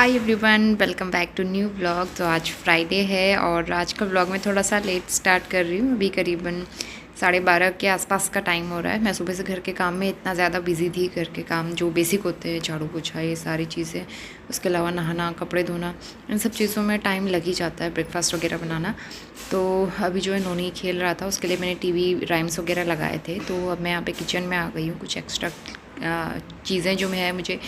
Hi everyone, welcome back to new blog. तो आज Friday है और आज का ब्लॉग मैं थोड़ा सा लेट स्टार्ट कर रही हूँ। अभी करीबन 12:30 के आसपास का टाइम हो रहा है। मैं सुबह से घर के काम में इतना ज़्यादा बिजी थी। घर के काम जो बेसिक होते हैं, झाड़ू पोछा, ये सारी चीज़ें, उसके अलावा नहाना, कपड़े धोना, इन सब चीज़ों में टाइम लग ही जाता है। ब्रेकफास्ट वगैरह बनाना। तो अभी जो है नोनी खेल रहा था, उसके लिए मैंने टीवी राइम्स वगैरह लगाए थे। तो अब मैं यहाँ पे किचन में आ गई हूँ। कुछ एक्स्ट्रा चीज़ें जो है मुझे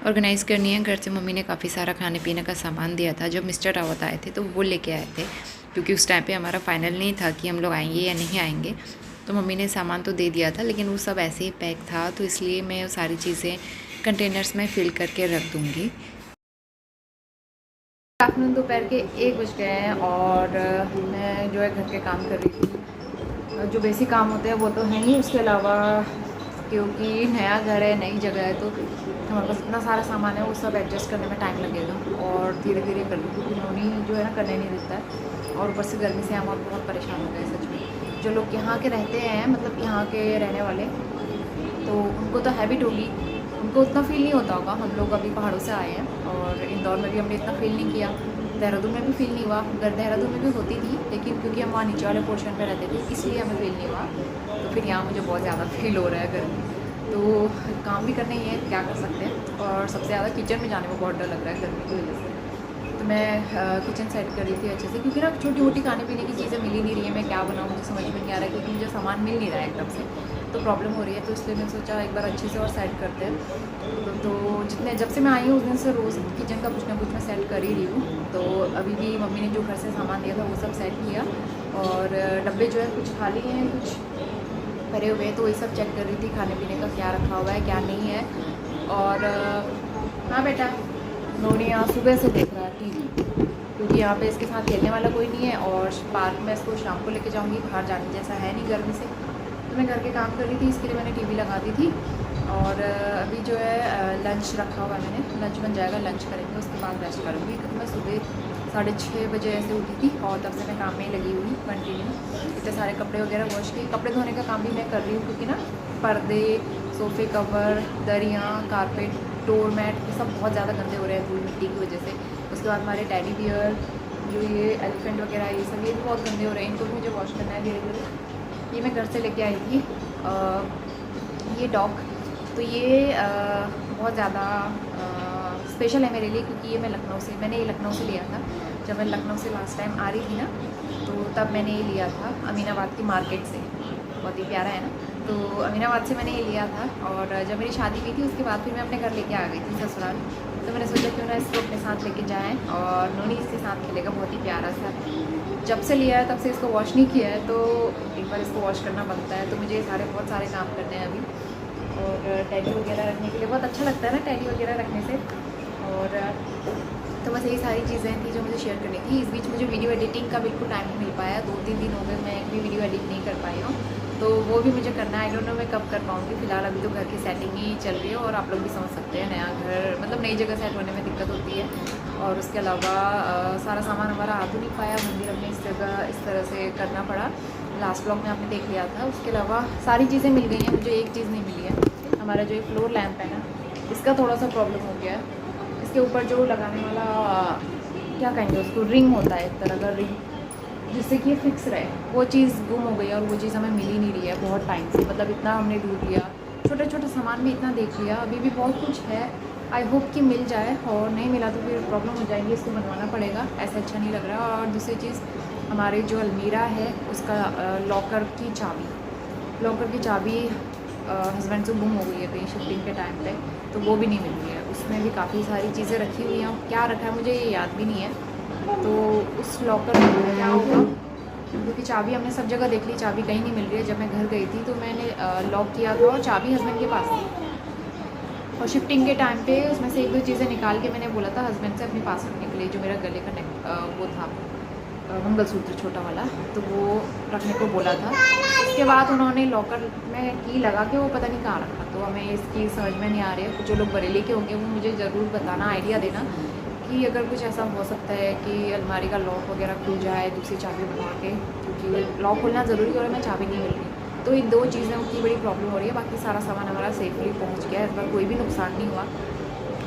ऑर्गेनाइज़ करनी है। घर से मम्मी ने काफ़ी सारा खाने पीने का सामान दिया था। जब मिस्टर रावत आए थे तो वो लेके आए थे, क्योंकि उस टाइम पे हमारा फाइनल नहीं था कि हम लोग आएंगे या नहीं आएंगे। तो मम्मी ने सामान तो दे दिया था, लेकिन वो सब ऐसे ही पैक था, तो इसलिए मैं वो सारी चीज़ें कंटेनर्स में फ़िल करके रख दूँगी। आफ्टरनून दोपहर के 1 बज गए हैं और मैं जो है घर के काम कर रही थी। जो बेसिक काम होते हैं वो तो हैं ही, उसके अलावा क्योंकि नया घर है, नई जगह है, तो हमारे पास इतना सारा सामान है, वो सब एडजस्ट करने में टाइम लगेगा और धीरे धीरे कर लूँ, क्योंकि नोनी जो है ना करने नहीं देता है। और ऊपर से गर्मी से हम और बहुत परेशान हो गए सच में। जो लोग यहाँ के रहते हैं, मतलब यहाँ के रहने वाले, तो उनको तो हैबिट होगी, उनको उतना फील नहीं होता होगा। हम लोग अभी पहाड़ों से आए हैं और इंदौर में भी हमने इतना फील नहीं किया, देहरादून में भी फील नहीं हुआ। अगर देहरादून में भी होती थी, लेकिन क्योंकि हम वहाँ नीचे वाले पोर्शन में रहते थे, इसलिए हमें फील नहीं हुआ। तो फिर यहाँ मुझे बहुत ज़्यादा फील हो रहा है गर्मी। तो काम भी करना ही है, क्या कर सकते हैं। और सबसे ज़्यादा किचन में जाने में बहुत डर लग रहा है गर्मी की वजह से। तो मैं किचन सेट कर रही थी अच्छे से, क्योंकि ना छोटी मोटी खाने पीने की चीज़ें मिल ही नहीं रही है। मैं क्या बनाऊँ, मुझे समझ में नहीं आ रहा है, क्योंकि मुझे सामान मिल नहीं रहा है एकदम से, तो प्रॉब्लम हो रही है। तो इसलिए मैंने सोचा एक बार अच्छे से और सेट करते हैं। तो जितने जब से मैं आई हूँ उस दिन से रोज़ किचन का कुछ ना कुछ मैं सेट कर ही रही हूँ। तो अभी भी मम्मी ने जो घर से सामान दिया था वो सब सेट किया, और डब्बे जो है कुछ खाली हैं, कुछ भरे हुए हैं। तो वही सब चेक कर रही थी, खाने पीने का क्या रखा हुआ है, क्या नहीं है। और हाँ बेटा, नोनी यहाँ सुबह से देख रहा है टीवी, क्योंकि यहाँ पे इसके साथ खेलने वाला कोई नहीं है। और पार्क में इसको शाम को लेके जाऊँगी, बाहर जाने जैसा है नहीं गर्मी से। तो मैं घर के काम कर रही थी, इसके लिए मैंने टीवी लगा दी थी। और अभी जो है लंच रखा हुआ है मैंने, लंच बन जाएगा, लंच करेंगे, उसके बाद रेस्ट करूँगी। क्योंकि मैं सुबह 6:30 बजे ऐसे उठी थी और तब से मैं काम में ही लगी हुई कंटिन्यू। इतने सारे कपड़े वगैरह वॉश किए। कपड़े धोने का काम भी मैं कर रही हूँ, क्योंकि ना पर्दे, सोफ़े कवर, दरियाँ, कारपेट, डोर मैट, ये सब बहुत ज़्यादा गंदे हो रहे हैं धूल मिट्टी की वजह से। उसके बाद हमारे टेडी बियर, जो ये एलिफेंट वगैरह, ये सब ये भी बहुत गंदे हो रहे हैं, इनको भी मुझे वॉश करना है धीरे धीरे। ये मैं घर से लेके आई थी ये डॉग। तो ये बहुत ज़्यादा स्पेशल है मेरे लिए, क्योंकि ये मैंने ये लखनऊ से लिया था। जब मैं लखनऊ से लास्ट टाइम आ रही थी ना, तो तब मैंने ये लिया था अमीनाबाद की मार्केट से। बहुत ही प्यारा है ना। तो अमीनाबाद से मैंने ये लिया था, और जब मेरी शादी हुई थी उसके बाद फिर मैं अपने घर लेके आ गई थी ससुराल। तो मैंने सोचा क्यों ना इसको अपने साथ लेके जाएँ, और नोनी इसके साथ खेलेगा। बहुत ही प्यारा सा, जब से लिया है तब से इसको वॉश नहीं किया है, तो एक बार इसको वॉश करना बनता है। तो मुझे ये बहुत सारे काम करने हैं अभी। और टैडी वगैरह रखने के लिए बहुत अच्छा लगता है ना, टैडी वगैरह रखने से। और तो बस यही सारी चीज़ें थी जो मुझे शेयर करनी थी। इस बीच मुझे वीडियो एडिटिंग का बिल्कुल टाइम नहीं मिल पाया। 2-3 दिन हो गए मैं एक भी वीडियो एडिट नहीं कर पाई हूँ, तो वो भी मुझे करना है। आई डोंट नो मैं कब कर पाऊँगी। फिलहाल अभी तो घर की सेटिंग ही चल रही है, और आप लोग भी समझ सकते हैं, नया घर मतलब नई जगह सेट होने में दिक्कत होती है। और उसके अलावा सारा सामान हमारा आ तो नहीं पाया। मंदिर हमने इस जगह इस तरह से करना पड़ा, लास्ट ब्लॉग में आपने देख लिया था। उसके अलावा सारी चीज़ें मिल गई हैं, मुझे एक चीज़ नहीं मिली है। हमारा जो फ्लोर लैंप है ना, इसका थोड़ा सा प्रॉब्लम हो गया है। इसके ऊपर जो लगाने वाला क्या कहेंगे उसको, रिंग होता है एक तरह का रिंग, जिससे कि ये फिक्स रहे, वो चीज़ गुम हो गई है। और वो चीज़ हमें मिल ही नहीं रही है बहुत टाइम से। मतलब इतना हमने ढूंढ लिया, छोटे छोटे सामान भी इतना देख लिया, अभी भी बहुत कुछ है। आई होप कि मिल जाए, और नहीं मिला तो फिर प्रॉब्लम हो जाएगी, इसको बनवाना पड़ेगा। ऐसा अच्छा नहीं लग रहा। और दूसरी चीज़, हमारे जो अलमीरा है उसका लॉकर की चाबी हस्बैंड से गुम हो गई है कहीं शिफ्टिंग के टाइम पे, तो वो भी नहीं मिल रही है। उसमें भी काफ़ी सारी चीज़ें रखी हुई हैं, क्या रखा है मुझे ये याद भी नहीं है। तो उस लॉकर में क्या होगा, क्योंकि चाबी हमने सब जगह देख ली, चाबी कहीं नहीं मिल रही है। जब मैं घर गई थी तो मैंने लॉक किया था, और चाबी हस्बैंड के पास थी। और शिफ्टिंग के टाइम पे उसमें से 1-2 चीज़ें निकाल के मैंने बोला था हस्बैंड से अपने पास रखने के लिए, जो मेरा गले का वो था मंगलसूत्र छोटा वाला, तो वो रखने को बोला था। उसके बाद उन्होंने लॉकर में की लगा के वो पता नहीं कहाँ रखा। तो हमें इसकी समझ में नहीं आ रही है। जो लोग बरेली के होंगे वो मुझे ज़रूर बताना, आइडिया देना कि अगर कुछ ऐसा हो सकता है कि अलमारी का लॉक वगैरह खुल जाए दूसरी चाबी बनवा के, क्योंकि लॉक खोलना ज़रूरी हो रहा है, मैं चाबी नहीं मिल रही। तो इन 2 चीज़ें की बड़ी प्रॉब्लम हो रही है। बाकी सारा सामान हमारा सेफली पहुँच गया है, इस बार कोई भी नुकसान नहीं हुआ।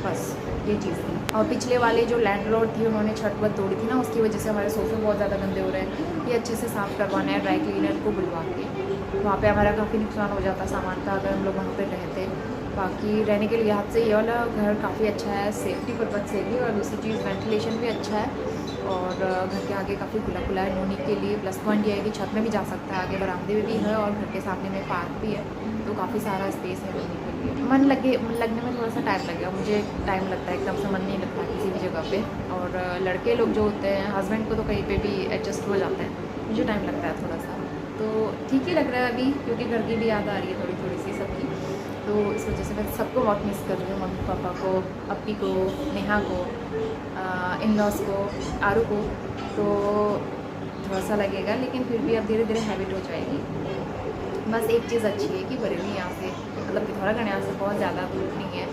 बस ये चीज़ थी। और पिछले वाले जो लैंडलॉर्ड थी उन्होंने छत वत तोड़ी थी ना, उसकी वजह से हमारे सोफे बहुत ज़्यादा गंदे हो रहे हैं। ये अच्छे से साफ़ करवाना है ड्राई क्लीनर को बुलवा के। वहाँ पे हमारा काफ़ी नुकसान हो जाता सामान का अगर हम लोग वहाँ पे रहते। बाकी रहने के लिहाज से ये वाला घर काफ़ी अच्छा है, सेफ्टी पर्पज़ से भी, और दूसरी चीज़ वेंटिलेशन भी अच्छा है। और घर के आगे काफ़ी खुला खुला है नोनी के लिए। प्लस पॉइंट ये है कि छत में भी जा सकता है, आगे बरामदे में भी है और घर के सामने में पार्क भी है, तो काफ़ी सारा स्पेस है नोनी के लिए। मन लगने में थोड़ा सा टाइम लगेगा, मुझे टाइम लगता है, एकदम से मन नहीं लगता किसी भी जगह पे। और लड़के लोग जो होते हैं, हस्बैंड को तो कहीं पे भी एडजस्ट हो जाता है, मुझे टाइम लगता है थोड़ा सा। तो ठीक ही लग रहा है अभी, क्योंकि घर की भी याद आ रही है थोड़ी थोड़ी सी सबकी। तो इस वजह से मैं सबको बहुत मिस कर रही हूँ, मम्मी पापा को, अप्पी को, नेहा को, इन लॉज को, आरू को। तो थोड़ा सा लगेगा, लेकिन फिर भी अब धीरे धीरे हैबिट हो जाएगी। बस एक चीज़ अच्छी है कि बरेली यहाँ से, मतलब पिथौरागढ़ यहाँ से बहुत ज़्यादा दूर नहीं है,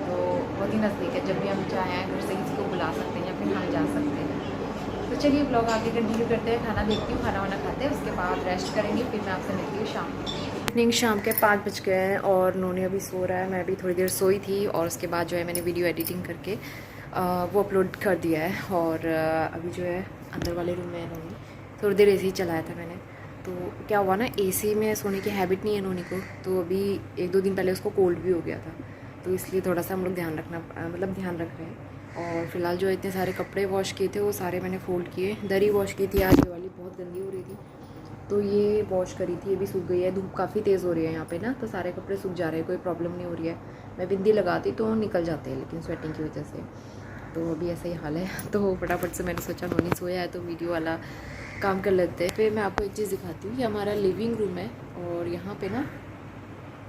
तो बहुत ही नज़दीक है। जब भी हम चाहें घर से किसी को बुला सकते हैं या फिर हम जा सकते हैं। तो चलिए ब्लॉग आगे कंटिन्यू करते हैं। खाना देखती हूँ, खाना वाना खाते हैं, उसके बाद रेस्ट करेंगे, फिर मैं आपसे मिलती हूँ शाम को। इवनिंग शाम के 5 बज गए हैं और नोनी अभी सो रहा है। मैं भी थोड़ी देर सोई थी और उसके बाद जो है मैंने वीडियो एडिटिंग करके वो अपलोड कर दिया है। और अभी जो है अंदर वाले रूम में है नोनी, थोड़ी देर एसी चलाया था मैंने। तो क्या हुआ ना, एसी में सोने की हैबिट नहीं है नोनी को, तो अभी 1-2 दिन पहले उसको कोल्ड भी हो गया था, तो इसलिए थोड़ा सा हम लोग ध्यान रख रहे हैं। और फिलहाल जो इतने सारे कपड़े वॉश किए थे वो सारे मैंने फोल्ड किए। दरी वॉश की थी आज, ये वाली बहुत गंदी हो रही थी, तो ये वॉश करी थी, ये भी सूख गई है। धूप काफ़ी तेज़ हो रही है यहाँ पे ना, तो सारे कपड़े सूख जा रहे हैं, कोई प्रॉब्लम नहीं हो रही है। मैं बिंदी लगाती तो निकल जाते हैं, लेकिन स्वेटिंग की वजह से तो अभी ऐसा ही हाल है। तो फटाफट से मैंने सोचा नोनी सोया है तो वीडियो वाला काम कर लेते हैं। फिर मैं आपको एक चीज़ दिखाती हूँ, ये हमारा लिविंग रूम है और यहाँ पे ना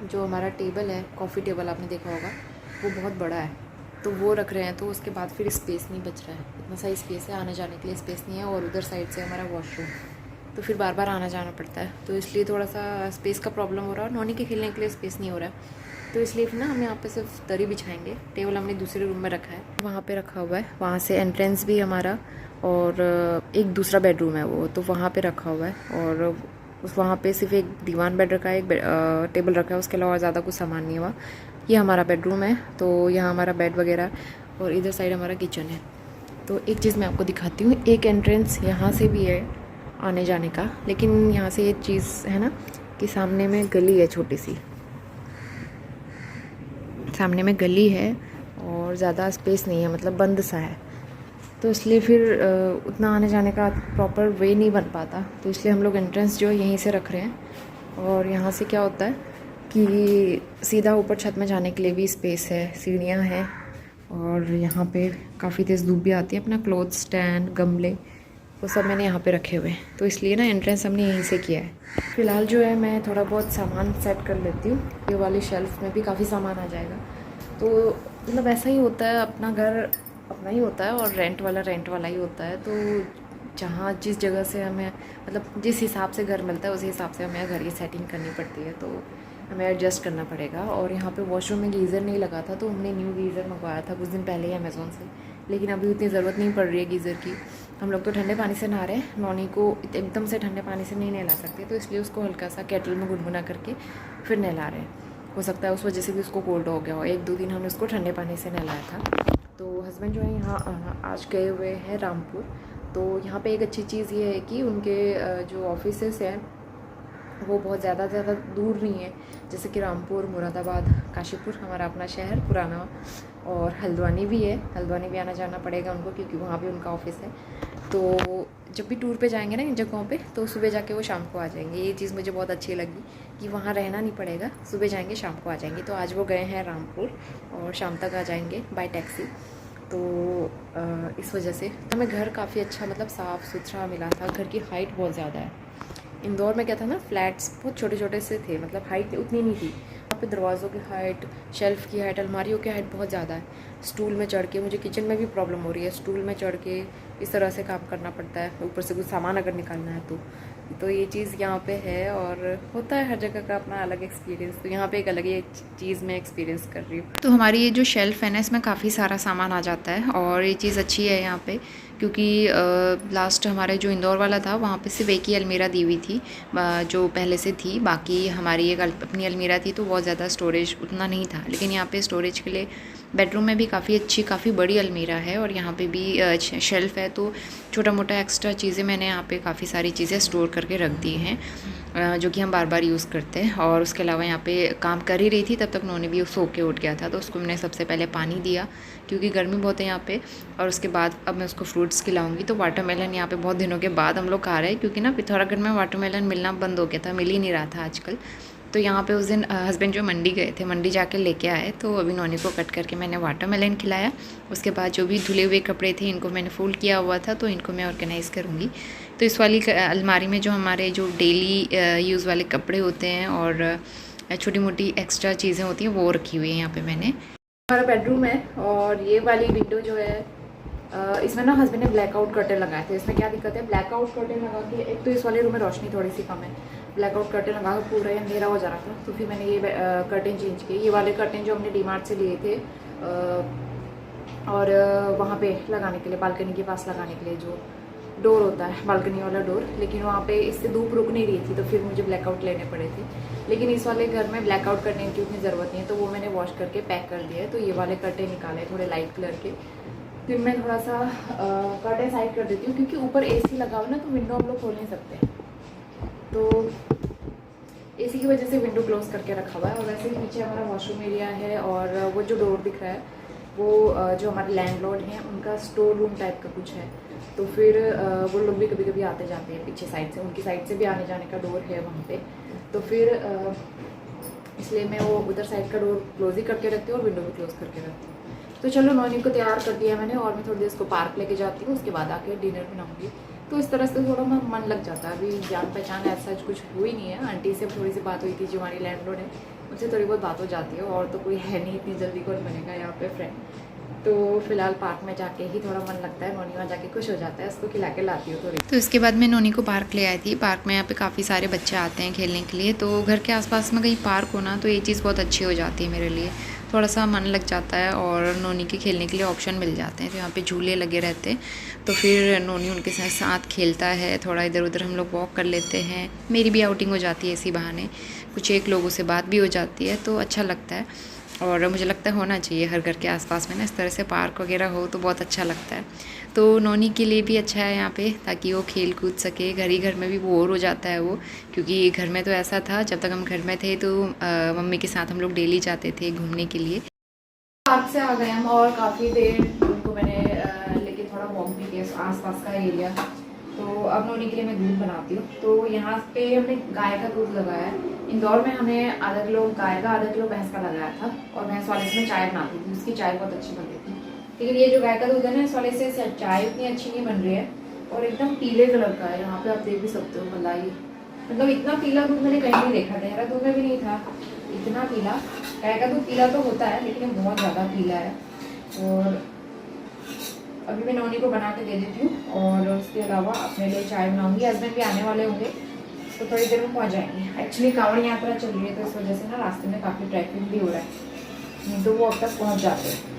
जो हमारा टेबल है, कॉफ़ी टेबल आपने देखा होगा, वो बहुत बड़ा है, तो वो रख रहे हैं। तो उसके बाद फिर स्पेस नहीं बच रहा है, इतना सही स्पेस है, आने जाने के लिए स्पेस नहीं है। और उधर साइड से हमारा वॉशरूम, तो फिर बार बार आना जाना पड़ता है, तो इसलिए थोड़ा सा स्पेस का प्रॉब्लम हो रहा है। नोनी के खेलने के लिए स्पेस नहीं हो रहा है, तो इसलिए फिर ना हम यहाँ पे सिर्फ दरी बिछाएंगे। टेबल हमने दूसरे रूम में रखा है, वहाँ पे रखा हुआ है, वहाँ से एंट्रेंस भी हमारा, और एक दूसरा बेडरूम है वो, तो वहाँ पे रखा हुआ है। और उस वहाँ पे सिर्फ एक दीवान बेड रखा है, एक टेबल रखा है, उसके अलावा ज़्यादा कुछ सामान नहीं हुआ। ये हमारा बेडरूम है, तो यहाँ हमारा बेड वगैरह, और इधर साइड हमारा किचन है। तो एक चीज़ मैं आपको दिखाती हूँ, एक एंट्रेंस यहाँ से भी है आने जाने का, लेकिन यहाँ से ये चीज़ है ना कि सामने में गली है, छोटी सी सामने में गली है और ज़्यादा स्पेस नहीं है, मतलब बंद सा है, तो इसलिए फिर उतना आने जाने का प्रॉपर वे नहीं बन पाता। तो इसलिए हम लोग एंट्रेंस जो है यहीं से रख रहे हैं। और यहाँ से क्या होता है कि सीधा ऊपर छत में जाने के लिए भी स्पेस है, सीढ़ियाँ हैं, और यहाँ पे काफ़ी तेज़ धूप भी आती है। अपना क्लोथ स्टैंड, गमले, वो सब मैंने यहाँ पे रखे हुए हैं, तो इसलिए ना एंट्रेंस हमने यहीं से किया है। फ़िलहाल जो है मैं थोड़ा बहुत सामान सेट कर लेती हूँ, ये वाली शेल्फ़ में भी काफ़ी सामान आ जाएगा। तो मतलब ऐसा ही होता है, अपना घर अपना ही होता है और रेंट वाला ही होता है। तो जहाँ जिस जगह से हमें, मतलब जिस हिसाब से घर मिलता है उसी हिसाब से हमें घर की सेटिंग करनी पड़ती है, तो हमें एडजस्ट करना पड़ेगा। और यहाँ पे वॉशरूम में गीज़र नहीं लगा था, तो हमने न्यू गीज़र मंगवाया था कुछ दिन पहले ही अमेज़ोन से, लेकिन अभी उतनी ज़रूरत नहीं पड़ रही है गीज़र की। हम लोग तो ठंडे पानी से नहा रहे हैं, नॉनी को एकदम से ठंडे पानी से नहीं नहला सकते, तो इसलिए उसको हल्का सा केटल में गुनगुना करके फिर नहला रहे हैं। हो सकता है उस वजह से भी उसको कोल्ड हो गया हो, 1-2 दिन हमने उसको ठंडे पानी से नहलाया था। तो हस्बैंड जो है यहाँ आज गए हुए हैं रामपुर। तो यहाँ पे एक अच्छी चीज़ ये है कि उनके जो ऑफिसेस हैं वो बहुत ज़्यादा दूर नहीं है, जैसे कि रामपुर, मुरादाबाद, काशीपुर हमारा अपना शहर पुराना, और हल्द्वानी भी है। हल्द्वानी भी आना जाना पड़ेगा उनको, क्योंकि वहाँ भी उनका ऑफिस है। तो जब भी टूर पे जाएंगे ना इन जगहों पे, तो सुबह जाके वो शाम को आ जाएंगे। ये चीज़ मुझे बहुत अच्छी लगी कि वहाँ रहना नहीं पड़ेगा, सुबह जाएंगे शाम को आ जाएंगे। तो आज वो गए हैं रामपुर और शाम तक आ जाएंगे बाय टैक्सी। तो इस वजह से हमें घर काफ़ी अच्छा, मतलब साफ़ सुथरा मिला था। घर की हाइट बहुत ज़्यादा है। इंदौर में क्या था ना, फ्लैट्स बहुत छोटे छोटे से थे, मतलब हाइट उतनी नहीं थी। वहाँ पे दरवाज़ों की हाइट, शेल्फ़ की हाइट, अलमारियों की हाइट बहुत ज़्यादा है। स्टूल में चढ़ के, मुझे किचन में भी प्रॉब्लम हो रही है, स्टूल में चढ़ के इस तरह से काम करना पड़ता है, ऊपर से कुछ सामान अगर निकालना है तो ये चीज़ यहाँ पे है। और होता है हर जगह का अपना अलग एक्सपीरियंस, तो यहाँ पे एक अलग ही चीज़ मैं एक्सपीरियंस कर रही हूँ। तो हमारी ये जो शेल्फ़ है ना, इसमें काफ़ी सारा सामान आ जाता है, और ये चीज़ अच्छी है यहाँ पे क्योंकि लास्ट हमारे जो इंदौर वाला था वहाँ पे सिर्फ एक ही अलमीरा दी हुई थी जो पहले से थी। बाकी हमारी एक अपनी अलमीरा थी तो बहुत ज़्यादा स्टोरेज उतना नहीं था। लेकिन यहाँ पे स्टोरेज के लिए बेडरूम में भी काफ़ी अच्छी काफ़ी बड़ी अलमीरा है और यहाँ पे भी शेल्फ़ है, तो छोटा मोटा एक्स्ट्रा चीज़ें मैंने यहाँ पे काफ़ी सारी चीज़ें स्टोर करके रख दी हैं जो कि हम बार बार यूज़ करते हैं। और उसके अलावा यहाँ पे काम कर ही रही थी तब तक उन्होंने भी सो के उठ गया था, तो उसको मैंने सबसे पहले पानी दिया क्योंकि गर्मी बहुत है यहाँ पे। और उसके बाद अब मैं उसको फ्रूट्स खिलाऊंगी। तो वाटरमेलन यहाँ पे बहुत दिनों के बाद हम लोग खा रहे हैं क्योंकि ना पिथौरागढ़ में वाटरमेलन मिलना बंद हो गया था, मिल ही नहीं रहा था आजकल। तो यहाँ पे उस दिन हस्बैंड जो मंडी गए थे, मंडी जाके लेके आए, तो अभी नोनी को कट करके मैंने वाटरमेलन खिलाया। उसके बाद जो भी धुले हुए कपड़े थे इनको मैंने फोल्ड किया हुआ था तो इनको मैं ऑर्गेनाइज़ करूँगी। तो इस वाली अलमारी में जो हमारे जो डेली यूज़ वाले कपड़े होते हैं और छोटी मोटी एक्स्ट्रा चीज़ें होती हैं वो रखी हुई है यहाँ पे मैंने। हमारा बेडरूम है और ये वाली विंडो जो है इसमें ना हस्बैंड ने ब्लैकआउट कर्टेन लगाए थे। इसमें क्या दिक्कत है, ब्लैकआउट कर्टेन लगा के एक तो इस वाले रूम में रोशनी थोड़ी सी कम है, ब्लैकआउट कर्टेन लगा कर पूरा अंधेरा हो जा रहा था। तो फिर मैंने ये कर्टेन चेंज किए। ये वाले कर्टेन जो हमने डीमार्ट से लिए थे और वहाँ पे लगाने के लिए, बालकनी के पास लगाने के लिए जो डोर होता है बालकनी वाला डोर, लेकिन वहाँ पे इससे धूप रुक नहीं रही थी तो फिर मुझे ब्लैकआउट लेने पड़े थे। लेकिन इस वाले घर में ब्लैकआउट करने की उतनी ज़रूरत नहीं है तो वो मैंने वॉश करके पैक कर दिया है। तो ये वाले कर्टेन निकाले थोड़े लाइट कलर के। फिर मैं थोड़ा सा कर्टेन साइड कर देती हूँ क्योंकि ऊपर AC लगा हुआ ना तो विंडो हम लोग खोल नहीं सकते, तो AC की वजह से विंडो क्लोज करके रखा हुआ है। और वैसे ही नीचे हमारा वॉशरूम एरिया है और वो जो डोर दिख रहा है वो जो हमारे लैंडलॉर्ड हैं उनका स्टोर रूम टाइप का कुछ है। तो फिर वो लोग भी कभी कभी आते जाते हैं पीछे साइड से, उनकी साइड से भी आने जाने का डोर है वहाँ पे। तो फिर इसलिए मैं वो उधर साइड का डोर क्लोज ही करके रखती हूँ और विंडो भी क्लोज करके रखती हूँ। तो चलो नॉनी को तैयार कर दिया मैंने और मैं थोड़ी देर उसको पार्क लेके जाती हूँ, उसके बाद आके डिनर बनाऊँगी। तो इस तरह से थोड़ा मन लग जाता है। अभी जान पहचान ऐसा कुछ हुई नहीं है। आंटी से थोड़ी सी बात हुई थी जो हमारी लैंडलॉर्ड है, उनसे थोड़ी बहुत बात हो जाती है और तो कोई है नहीं इतनी जल्दी कौन बनेगा यहाँ पे फ्रेंड। तो फिलहाल पार्क में जाके ही थोड़ा मन लगता है, नोनी वहाँ जाके खुश हो जाता है, उसको खिला के लाती हूँ थोड़ी। तो इसके बाद मैं नोनी को पार्क ले आई थी। पार्क में यहाँ पे काफ़ी सारे बच्चे आते हैं खेलने के लिए, तो घर के आसपास में कहीं पार्क होना तो ये चीज़ बहुत अच्छी हो जाती है मेरे लिए, थोड़ा सा मन लग जाता है और नोनी के खेलने के लिए ऑप्शन मिल जाते हैं। तो यहाँ पे झूले लगे रहते हैं तो फिर नोनी उनके साथ खेलता है, थोड़ा इधर उधर हम लोग वॉक कर लेते हैं, मेरी भी आउटिंग हो जाती है इसी बहाने, कुछ एक लोगों से बात भी हो जाती है तो अच्छा लगता है। और मुझे लगता है होना चाहिए हर घर के आसपास में ना इस तरह से पार्क वगैरह हो तो बहुत अच्छा लगता है। तो नोनी के लिए भी अच्छा है यहाँ पे ताकि वो खेल कूद सके, घर ही घर में भी बोर हो जाता है वो, क्योंकि घर में तो ऐसा था जब तक हम घर में थे तो मम्मी के साथ हम लोग डेली जाते थे घूमने के लिए। पार्क से आ गए हम और काफ़ी देर उनको मैंने लेके थोड़ा वॉक भी किया आसपास का एरिया। तो अब नोनी के लिए मैं दूध बनाती हूँ। तो यहाँ पे हमने गाय का दूध लगाया है। इंदौर में हमें आधा किलो गाय का आधा किलो भैंस का लगाया था और भैंस वाले से मैं चाय बनाती थी, उसकी चाय बहुत अच्छी बनती थी। लेकिन ये जो गाय का दूध है ना इस वाले से चाय उतनी अच्छी नहीं बन रही है और एकदम पीले कलर का है। यहाँ पे आप देख भी सकते हो मलाई, मतलब इतना पीला दूध मैंने कहीं नहीं देखा, देहरादून में भी नहीं था इतना पीला। गाय का दूध पीला तो होता है लेकिन बहुत ज़्यादा पीला है। और अभी मैं नोनी को बना के दे देती हूँ और उसके अलावा अपने लिए चाय बनाऊंगी। हस्बैंड भी आने वाले होंगे तो थोड़ी देर में पहुँच जाएंगे। एक्चुअली कांवड़ यात्रा चल रही है तो इस वजह से ना रास्ते में काफ़ी ट्रैफिक भी हो रहा है, नहीं तो वो अब तक पहुँच जाते हैं।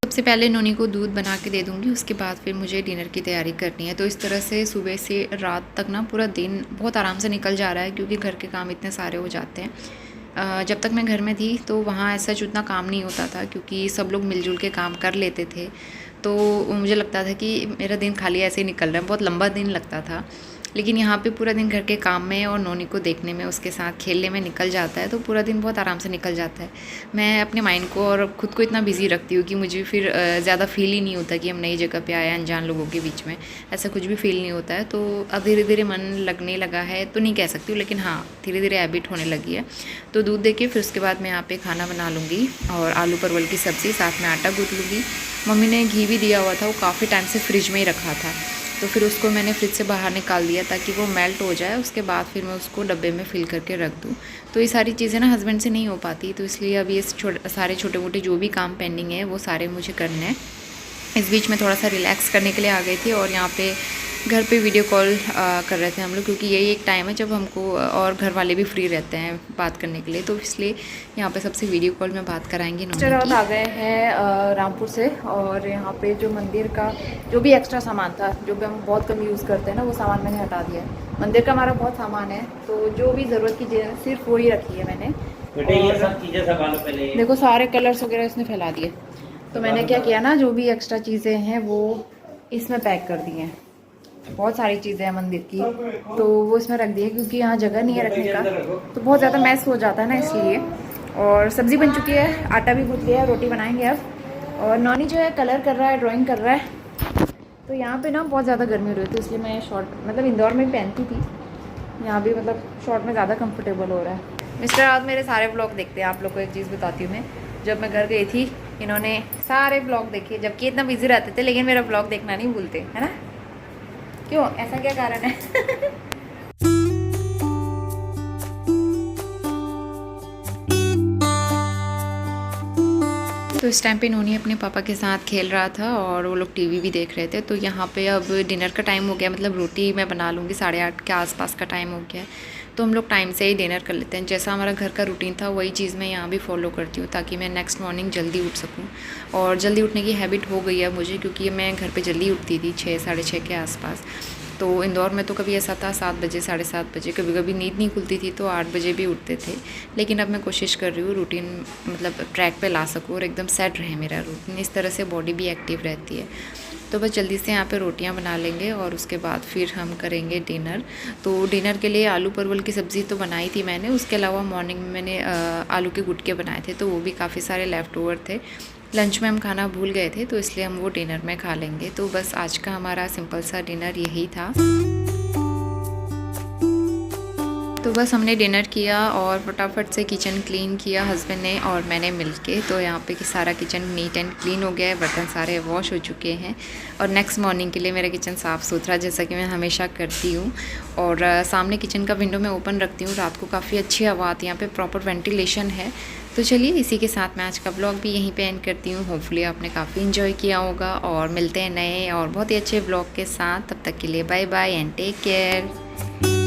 सबसे पहले नोनी को दूध बना के दे दूँगी, उसके बाद फिर मुझे डिनर की तैयारी करनी है। तो इस तरह से सुबह से रात तक ना पूरा दिन बहुत आराम से निकल जा रहा है क्योंकि घर के काम इतने सारे हो जाते हैं। जब तक मैं घर में थी तो वहाँ ऐसा उतना काम नहीं होता था क्योंकि सब लोग मिलजुल के काम कर लेते थे। तो मुझे लगता था कि मेरा दिन खाली ऐसे ही निकल रहा है, बहुत लंबा दिन लगता था। लेकिन यहाँ पे पूरा दिन घर के काम में और नोनी को देखने में, उसके साथ खेलने में निकल जाता है, तो पूरा दिन बहुत आराम से निकल जाता है। मैं अपने माइंड को और ख़ुद को इतना बिज़ी रखती हूँ कि मुझे फिर ज़्यादा फील ही नहीं होता कि हम नई जगह पे आए अनजान लोगों के बीच में, ऐसा कुछ भी फील नहीं होता है। तो अब धीरे धीरे मन लगने लगा है तो नहीं कह सकती हूँ, लेकिन हाँ धीरे धीरे हैबिट होने लगी है। तो दूध दे के फिर उसके बाद मैं यहाँ पर खाना बना लूँगी और आलू परवल की सब्ज़ी, साथ में आटा गूँथ लूँगी। मम्मी ने घी भी दिया हुआ था, वो काफ़ी टाइम से फ्रिज में ही रखा था, तो फिर उसको मैंने फ्रिज से बाहर निकाल दिया ताकि वो मेल्ट हो जाए। उसके बाद फिर मैं उसको डब्बे में फिल करके रख दूँ। तो ये सारी चीज़ें ना हस्बैंड से नहीं हो पाती, तो इसलिए अब ये सारे छोटे मोटे जो भी काम पेंडिंग है वो सारे मुझे करने हैं। इस बीच में थोड़ा सा रिलैक्स करने के लिए आ गई थी और यहाँ पे घर पे वीडियो कॉल कर रहे थे हम लोग, क्योंकि यही एक टाइम है जब हमको और घर वाले भी फ्री रहते हैं बात करने के लिए, तो इसलिए यहाँ पे सबसे वीडियो कॉल में बात कराएंगे। नोनी आ गए हैं रामपुर से, और यहाँ पे जो मंदिर का जो भी एक्स्ट्रा सामान था, जो भी हम बहुत कम यूज़ करते हैं ना, वो सामान मैंने हटा दिया है। मंदिर का हमारा बहुत सामान है, तो जो भी ज़रूरत की चीज़ सिर्फ वही रखी है मैंने। ये सब चीज़ें संभालो पहले। देखो सारे कलर्स वगैरह इसने फैला दिए, तो मैंने क्या किया ना, जो भी एक्स्ट्रा चीज़ें हैं वो इसमें पैक कर दी हैं। बहुत सारी चीज़ें हैं मंदिर की, तो वो इसमें रख दी है, क्योंकि यहाँ जगह नहीं है रखने का, तो बहुत ज़्यादा मैस हो जाता है ना, इसलिए। और सब्ज़ी बन चुकी है, आटा भी गूँथ लिया है, रोटी बनाएंगे अब। और नॉनी जो है कलर कर रहा है, ड्राइंग कर रहा है। तो यहाँ पे ना बहुत ज़्यादा गर्मी हो रही थी, इसलिए मैं शॉर्ट, मतलब इंदौर में पहनती थी, यहाँ भी मतलब शॉर्ट में ज़्यादा कंफर्टेबल हो रहा है। मिस्टर रावत मेरे सारे व्लॉग देखते हैं। आप लोग को एक चीज़ बताती हूँ मैं, जब मैं घर गई थी इन्होंने सारे व्लॉग देखे, जबकि इतना बिजी रहते थे, लेकिन मेरा व्लॉग देखना नहीं भूलते, है ना? क्यों, ऐसा क्या कारण है? तो इस टाइम पे नोनी अपने पापा के साथ खेल रहा था और वो लोग टीवी भी देख रहे थे। तो यहाँ पे अब डिनर का टाइम हो गया, मतलब रोटी मैं बना लूँगी, 8:30 के आसपास का टाइम हो गया है, तो हम लोग टाइम से ही डिनर कर लेते हैं। जैसा हमारा घर का रूटीन था वही चीज़ मैं यहाँ भी फॉलो करती हूँ, ताकि मैं नेक्स्ट मॉर्निंग जल्दी उठ सकूँ। और जल्दी उठने की हैबिट हो गई है मुझे, क्योंकि मैं घर पर जल्दी उठती थी 6 साढ़े 6 के आसपास। तो इंदौर में तो कभी ऐसा था 7 बजे 7:30 बजे, कभी कभी नींद नहीं खुलती थी तो 8 बजे भी उठते थे। लेकिन अब मैं कोशिश कर रही हूँ रूटीन मतलब ट्रैक पे ला सकूँ और एकदम सेट रहे मेरा रूटीन, इस तरह से बॉडी भी एक्टिव रहती है। तो बस जल्दी से यहाँ पे रोटियाँ बना लेंगे और उसके बाद फिर हम करेंगे डिनर। तो डिनर के लिए आलू परवल की सब्ज़ी तो बनाई थी मैंने, उसके अलावा मॉर्निंग में मैंने आलू के गुटके बनाए थे, तो वो भी काफ़ी सारे लेफ़्ट ओवर थे। लंच में हम खाना भूल गए थे, तो इसलिए हम वो डिनर में खा लेंगे। तो बस आज का हमारा सिंपल सा डिनर यही था। तो बस हमने डिनर किया और फटाफट से किचन क्लीन किया हस्बैंड ने और मैंने मिलके। तो यहाँ पे कि सारा किचन नीट एंड क्लीन हो गया है, बर्तन सारे वॉश हो चुके हैं और नेक्स्ट मॉर्निंग के लिए मेरा किचन साफ़ सुथरा, जैसा कि मैं हमेशा करती हूँ। और सामने किचन का विंडो मैं ओपन रखती हूँ, रात को काफ़ी अच्छी हवा आती है, यहाँ पे प्रॉपर वेंटिलेशन है। तो चलिए इसी के साथ मैं आज का ब्लॉग भी यहीं पे एंड करती हूँ। होपफुली आपने काफ़ी इन्जॉय किया होगा और मिलते हैं नए और बहुत ही अच्छे ब्लॉग के साथ। तब तक के लिए bye bye and take care.